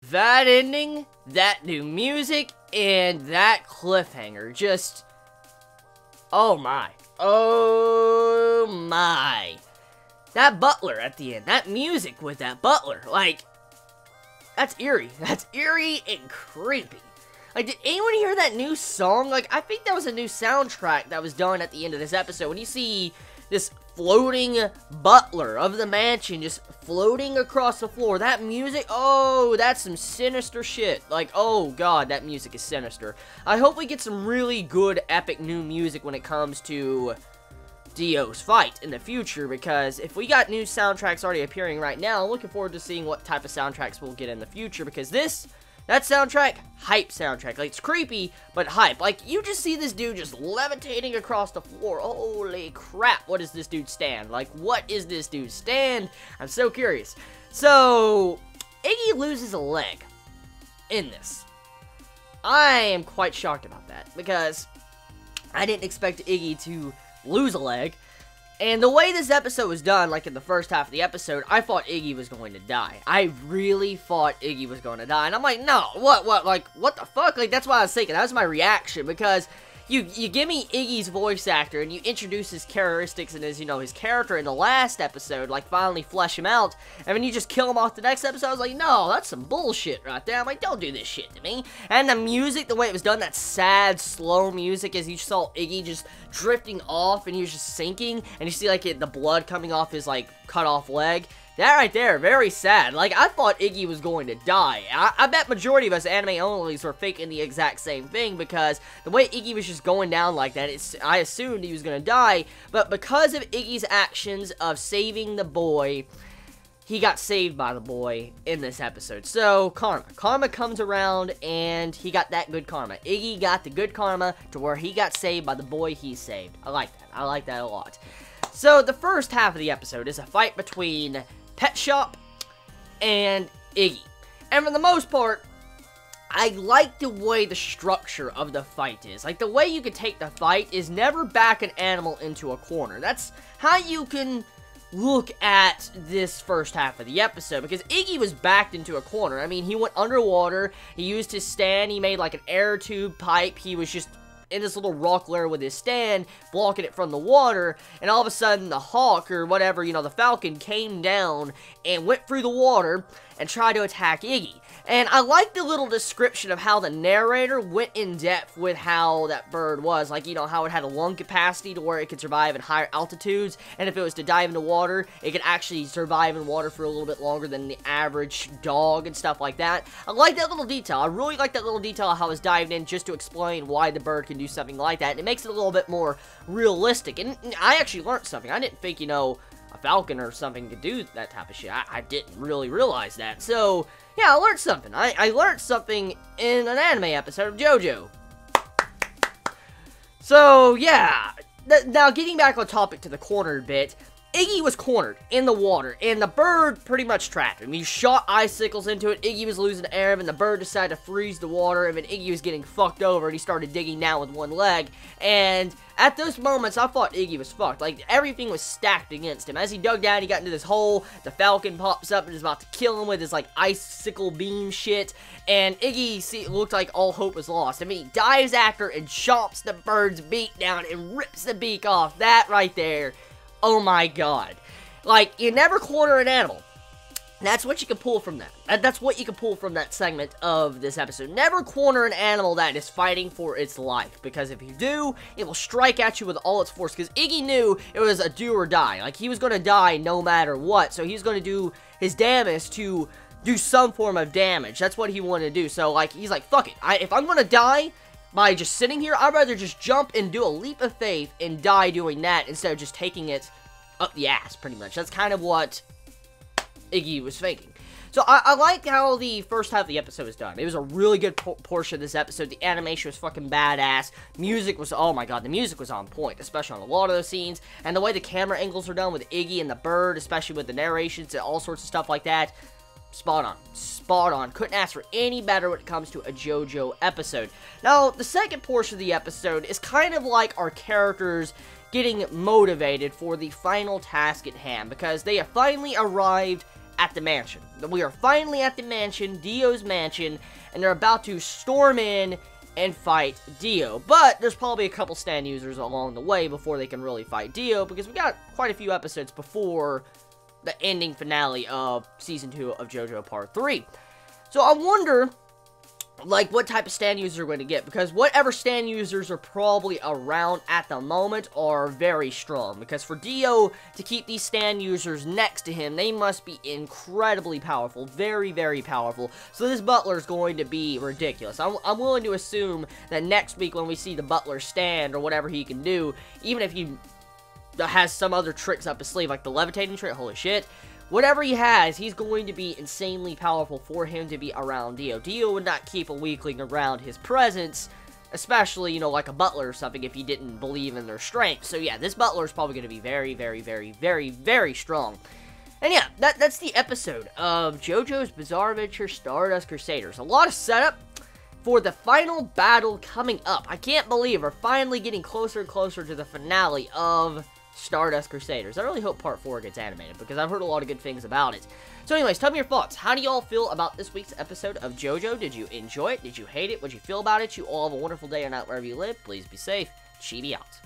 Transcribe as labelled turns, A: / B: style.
A: That ending, that new music, and that cliffhanger, just... oh my. Oh my. That butler at the end, that music with that butler, like, that's eerie. That's eerie and creepy. Like, did anyone hear that new song? Like, I think that was a new soundtrack that was done at the end of this episode. When you see this floating butler of the mansion just floating across the floor, that music, oh, that's some sinister shit. Like, oh god, that music is sinister. I hope we get some really good, epic new music when it comes to Dio's fight in the future, because if we got new soundtracks already appearing right now, I'm looking forward to seeing what type of soundtracks we'll get in the future, because that soundtrack, hype soundtrack. Like, it's creepy, but hype. Like, you just see this dude just levitating across the floor. Holy crap, what does this dude stand? Like, what is this dude stand? I'm so curious. So, Iggy loses a leg in this. I am quite shocked about that, because I didn't expect Iggy to lose a leg. And the way this episode was done, like in the first half of the episode, I thought Iggy was going to die. I really thought Iggy was going to die. And I'm like, no, what, like, what the fuck? Like, that's what I was thinking. That was my reaction, because you give me Iggy's voice actor, and you introduce his characteristics and his, you know, his character in the last episode, like, finally flesh him out, and then you just kill him off the next episode. I was like, no, that's some bullshit right there. I'm like, don't do this shit to me. And the music, the way it was done, that sad, slow music, as you saw Iggy just drifting off, and he was just sinking, and you see, like, the blood coming off his, like, cut off leg. That right there, very sad. Like, I thought Iggy was going to die. I bet majority of us anime-onlys were thinking the exact same thing, because the way Iggy was just going down like that, I assumed he was going to die, but because of Iggy's actions of saving the boy, he got saved by the boy in this episode. So, karma. Karma comes around, and he got that good karma. Iggy got the good karma to where he got saved by the boy he saved. I like that. I like that a lot. So, the first half of the episode is a fight between Pet Shop and Iggy. And for the most part, I like the way the structure of the fight is. Like, the way you can take the fight is never back an animal into a corner. That's how you can look at this first half of the episode, because Iggy was backed into a corner. I mean, he went underwater, he used his stand, he made like an air tube pipe, he was just in this little rock lair with his stand, blocking it from the water, and all of a sudden the hawk, or whatever, you know, the falcon came down and went through the water and tried to attack Iggy. And I like the little description of how the narrator went in depth with how that bird was. Like, you know, how it had a lung capacity to where it could survive in higher altitudes, and if it was to dive into water, it could actually survive in water for a little bit longer than the average dog and stuff like that. I like that little detail. I really like that little detail of how it's dived in just to explain why the bird can do something like that, and it makes it a little bit more realistic. And I actually learned something. I didn't think, you know, a falcon or something could do that type of shit. I didn't really realize that. So, yeah, I learned something. I learned something in an anime episode of JoJo. So, yeah. Now, getting back on topic to the cornered bit, Iggy was cornered in the water, and the bird pretty much trapped him. He shot icicles into it, Iggy was losing air, and the bird decided to freeze the water, and then Iggy was getting fucked over, and he started digging down with one leg, and at those moments, I thought Iggy was fucked. Like, everything was stacked against him. As he dug down, he got into this hole, the falcon pops up and is about to kill him with his, like, icicle beam shit, and Iggy looked like all hope was lost. I mean, he dives after and chomps the bird's beak down and rips the beak off. That right there, oh my god. Like, you never corner an animal. That's what you can pull from that. That's what you can pull from that segment of this episode. Never corner an animal that is fighting for its life, because if you do, it will strike at you with all its force, because Iggy knew it was a do or die. Like, he was going to die no matter what, so he's going to do his damnedest to do some form of damage. That's what he wanted to do. So, like, he's like, fuck it. If I'm going to die by just sitting here, I'd rather just jump and do a leap of faith and die doing that instead of just taking it up the ass, pretty much. That's kind of what Iggy was thinking. So I like how the first half of the episode was done. It was a really good portion of this episode. The animation was fucking badass. Music was, oh my god, the music was on point, especially on a lot of those scenes. And the way the camera angles are done with Iggy and the bird, especially with the narrations and all sorts of stuff like that, spot on. Spot on. Couldn't ask for any better when it comes to a JoJo episode. Now, the second portion of the episode is kind of like our characters getting motivated for the final task at hand, because they have finally arrived at the mansion. We are finally at the mansion, Dio's mansion, and they're about to storm in and fight Dio. But there's probably a couple stand users along the way before they can really fight Dio, because we got quite a few episodes before the ending finale of Season 2 of JoJo Part 3. So I wonder, like, what type of stand users we're going to get, because whatever stand users are probably around at the moment are very strong, because for Dio to keep these stand users next to him, they must be incredibly powerful, very, very powerful, so this butler is going to be ridiculous. I'm willing to assume that next week when we see the butler stand, or whatever he can do, even if he has some other tricks up his sleeve, like the levitating trick, holy shit, whatever he has, he's going to be insanely powerful for him to be around Dio. Dio would not keep a weakling around his presence, especially, you know, like a butler or something, if he didn't believe in their strength. So yeah, this butler is probably going to be very, very, very, very, very strong. And yeah, that's the episode of JoJo's Bizarre Adventure Stardust Crusaders. A lot of setup for the final battle coming up. I can't believe we're finally getting closer and closer to the finale of Stardust Crusaders. I really hope Part 4 gets animated, because I've heard a lot of good things about it. So anyways, tell me your thoughts. How do y'all feel about this week's episode of JoJo? Did you enjoy it? Did you hate it? What did you feel about it? You all have a wonderful day or night wherever you live. Please be safe. Chibi out.